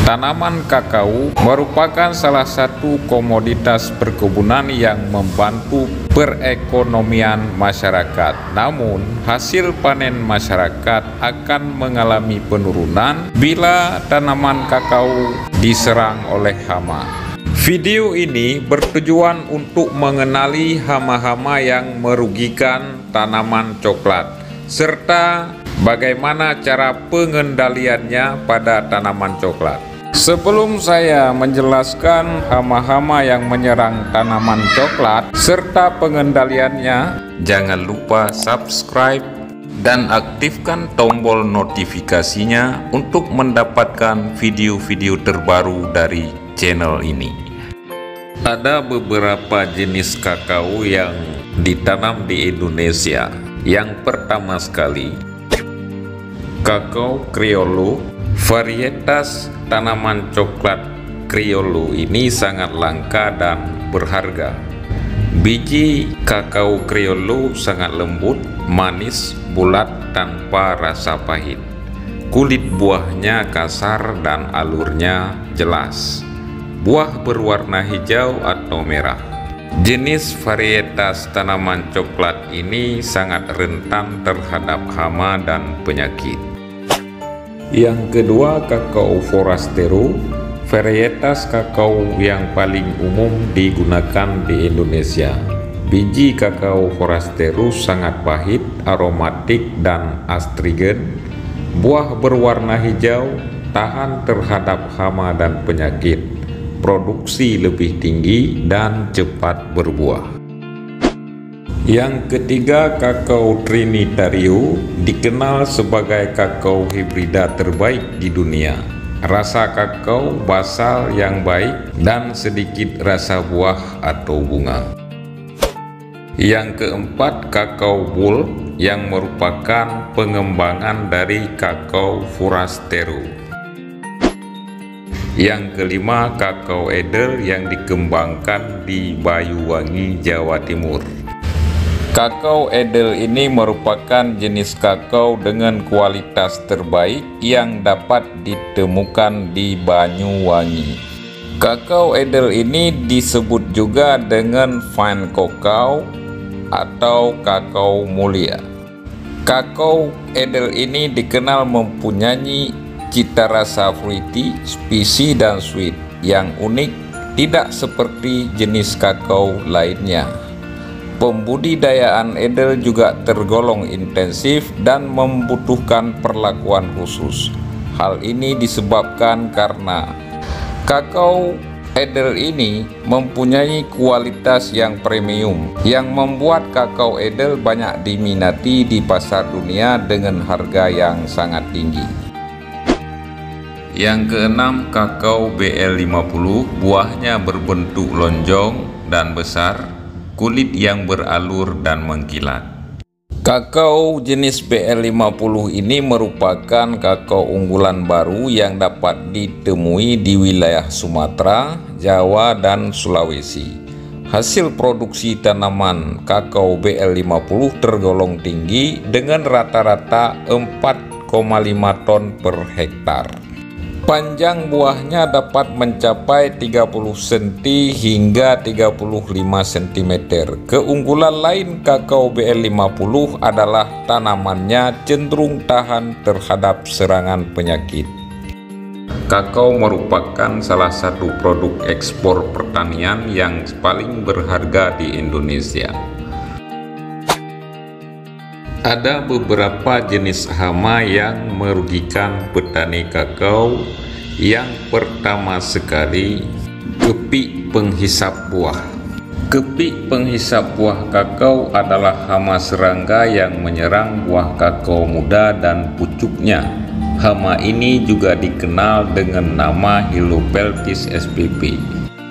Tanaman kakao merupakan salah satu komoditas perkebunan yang membantu perekonomian masyarakat. Namun, hasil panen masyarakat akan mengalami penurunan bila tanaman kakao diserang oleh hama. Video ini bertujuan untuk mengenali hama-hama yang merugikan tanaman coklat, serta bagaimana cara pengendaliannya pada tanaman coklat. Sebelum saya menjelaskan hama-hama yang menyerang tanaman coklat serta pengendaliannya, jangan lupa subscribe dan aktifkan tombol notifikasinya untuk mendapatkan video-video terbaru dari channel ini. Ada beberapa jenis kakao yang ditanam di Indonesia. Yang pertama sekali, kakao criollo. Varietas tanaman coklat criollo ini sangat langka dan berharga. Biji kakao criollo sangat lembut, manis, bulat, tanpa rasa pahit. Kulit buahnya kasar dan alurnya jelas. Buah berwarna hijau atau merah. Jenis varietas tanaman coklat ini sangat rentan terhadap hama dan penyakit. Yang kedua, kakao forastero, varietas kakao yang paling umum digunakan di Indonesia. Biji kakao forastero sangat pahit, aromatik, dan astringen. Buah berwarna hijau, tahan terhadap hama dan penyakit. Produksi lebih tinggi dan cepat berbuah. Yang ketiga, kakao trinitario, dikenal sebagai kakao hibrida terbaik di dunia. Rasa kakao basal yang baik dan sedikit rasa buah atau bunga. Yang keempat, kakao bull, yang merupakan pengembangan dari kakao forastero. Yang kelima, kakao edel yang dikembangkan di Banyuwangi, Jawa Timur. Kakao edel ini merupakan jenis kakao dengan kualitas terbaik yang dapat ditemukan di Banyuwangi. Kakao edel ini disebut juga dengan fine cacao atau kakao mulia. Kakao edel ini dikenal mempunyai cita rasa fruity, spicy, dan sweet yang unik, tidak seperti jenis kakao lainnya. Pembudidayaan edel juga tergolong intensif dan membutuhkan perlakuan khusus. Hal ini disebabkan karena kakao edel ini mempunyai kualitas yang premium, yang membuat kakao edel banyak diminati di pasar dunia dengan harga yang sangat tinggi. Yang keenam, kakao BL50, buahnya berbentuk lonjong dan besar, kulit yang beralur dan mengkilat. Kakao jenis BL50 ini merupakan kakao unggulan baru yang dapat ditemui di wilayah Sumatera, Jawa, dan Sulawesi. Hasil produksi tanaman kakao BL50 tergolong tinggi dengan rata-rata 4,5 ton per hektar. Panjang buahnya dapat mencapai 30 cm hingga 35 cm. Keunggulan lain kakao BL50 adalah tanamannya cenderung tahan terhadap serangan penyakit. Kakao merupakan salah satu produk ekspor pertanian yang paling berharga di Indonesia. Ada beberapa jenis hama yang merugikan petani kakao. Yang pertama sekali, kepik penghisap buah. Kepik penghisap buah kakao adalah hama serangga yang menyerang buah kakao muda dan pucuknya. Hama ini juga dikenal dengan nama Helopeltis spp.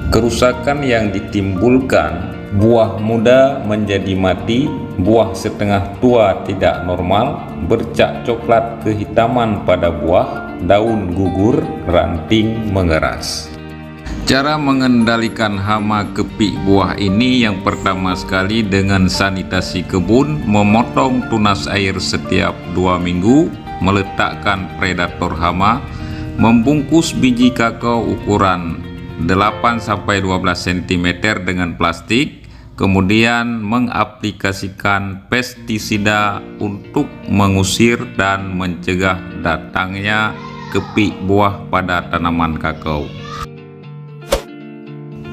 Kerusakan yang ditimbulkan, buah muda menjadi mati, buah setengah tua tidak normal, bercak coklat kehitaman pada buah, daun gugur, ranting mengeras. Cara mengendalikan hama kepik buah ini yang pertama sekali dengan sanitasi kebun, memotong tunas air setiap 2 minggu, meletakkan predator hama, Membungkus biji kakao ukuran 8-12 cm dengan plastik, kemudian mengaplikasikan pestisida untuk mengusir dan mencegah datangnya kepik buah pada tanaman kakao.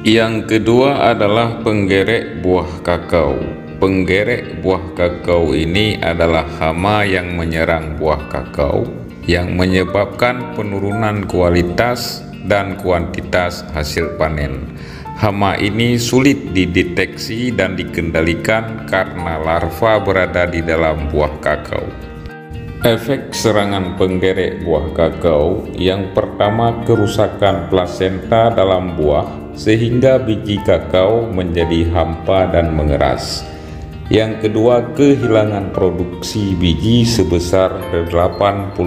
Yang kedua adalah penggerek buah kakao. Penggerek buah kakao ini adalah hama yang menyerang buah kakao yang menyebabkan penurunan kualitas dan kuantitas hasil panen. Hama ini sulit dideteksi dan dikendalikan karena larva berada di dalam buah kakao. Efek serangan penggerek buah kakao yang pertama, kerusakan plasenta dalam buah sehingga biji kakao menjadi hampa dan mengeras. Yang kedua, kehilangan produksi biji sebesar 82,2%.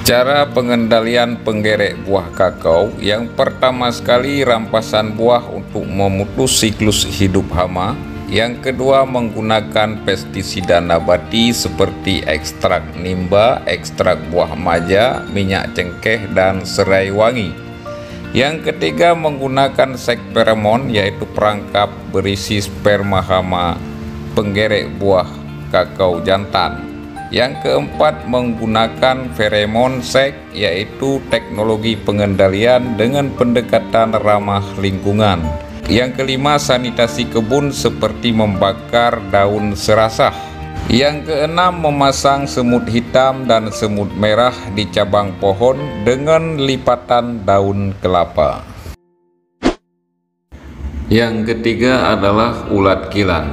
Cara pengendalian penggerek buah kakao: yang pertama sekali, rampasan buah untuk memutus siklus hidup hama. Yang kedua, menggunakan pestisida nabati seperti ekstrak nimba, ekstrak buah maja, minyak cengkeh, dan serai wangi. Yang ketiga, menggunakan sekferomon, yaitu perangkap berisi sperma hama penggerek buah kakao jantan. Yang keempat, menggunakan feromon sek, yaitu teknologi pengendalian dengan pendekatan ramah lingkungan. Yang kelima, sanitasi kebun seperti membakar daun serasah. Yang keenam, memasang semut hitam dan semut merah di cabang pohon dengan lipatan daun kelapa. Yang ketiga adalah ulat kilan.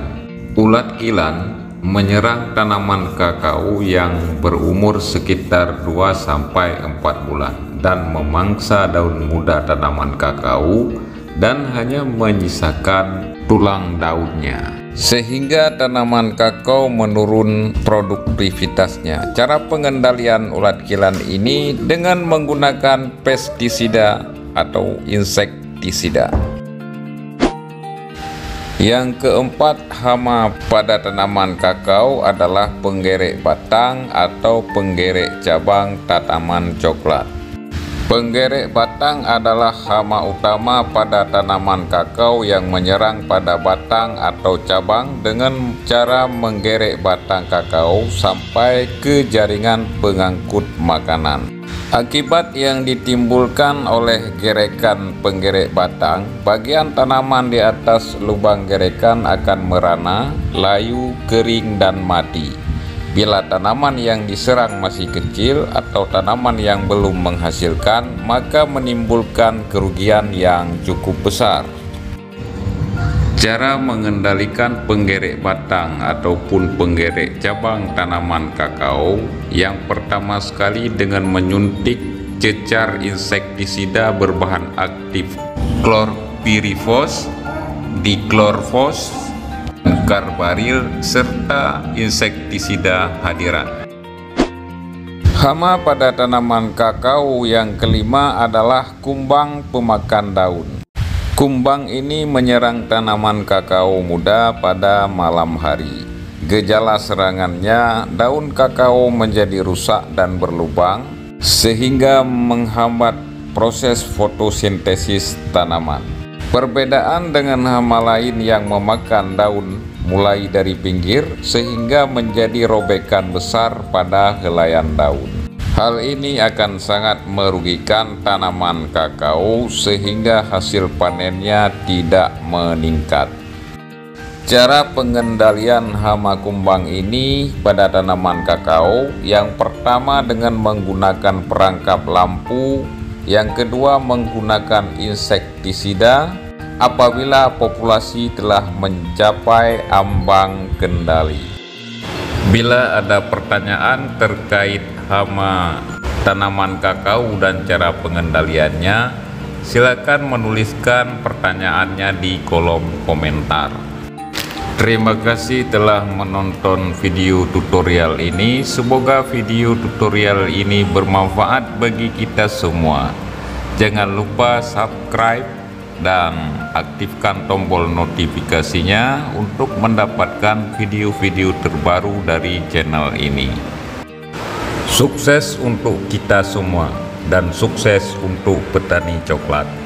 Ulat kilan menyerang tanaman kakao yang berumur sekitar 2-4 bulan dan memangsa daun muda tanaman kakao dan hanya menyisakan tulang daunnya, sehingga tanaman kakao menurun produktivitasnya. Cara pengendalian ulat kilan ini dengan menggunakan pestisida atau insektisida. Yang keempat, hama pada tanaman kakao adalah penggerek batang atau penggerek cabang tanaman coklat. Penggerek batang adalah hama utama pada tanaman kakao yang menyerang pada batang atau cabang dengan cara menggerek batang kakao sampai ke jaringan pengangkut makanan. Akibat yang ditimbulkan oleh gerekan penggerek batang, bagian tanaman di atas lubang gerekan akan merana, layu, kering, dan mati. Bila tanaman yang diserang masih kecil atau tanaman yang belum menghasilkan, maka menimbulkan kerugian yang cukup besar. Cara mengendalikan penggerek batang ataupun penggerek cabang tanaman kakao: yang pertama sekali, dengan menyuntik cecar insektisida berbahan aktif klorpirifos, diklorfos, karbaril, serta insektisida hadiran. Hama pada tanaman kakao yang kelima adalah kumbang pemakan daun. Kumbang ini menyerang tanaman kakao muda pada malam hari. Gejala serangannya, daun kakao menjadi rusak dan berlubang sehingga menghambat proses fotosintesis tanaman. Perbedaan dengan hama lain yang memakan daun mulai dari pinggir sehingga menjadi robekan besar pada helaian daun. Hal ini akan sangat merugikan tanaman kakao sehingga hasil panennya tidak meningkat. Cara pengendalian hama kumbang ini pada tanaman kakao: yang pertama, dengan menggunakan perangkap lampu. Yang kedua, menggunakan insektisida apabila populasi telah mencapai ambang kendali. Bila ada pertanyaan terkait hama tanaman kakao dan cara pengendaliannya, silakan menuliskan pertanyaannya di kolom komentar. Terima kasih telah menonton video tutorial ini. Semoga video tutorial ini bermanfaat bagi kita semua. Jangan lupa subscribe dan aktifkan tombol notifikasinya untuk mendapatkan video-video terbaru dari channel ini. Sukses untuk kita semua dan sukses untuk petani coklat.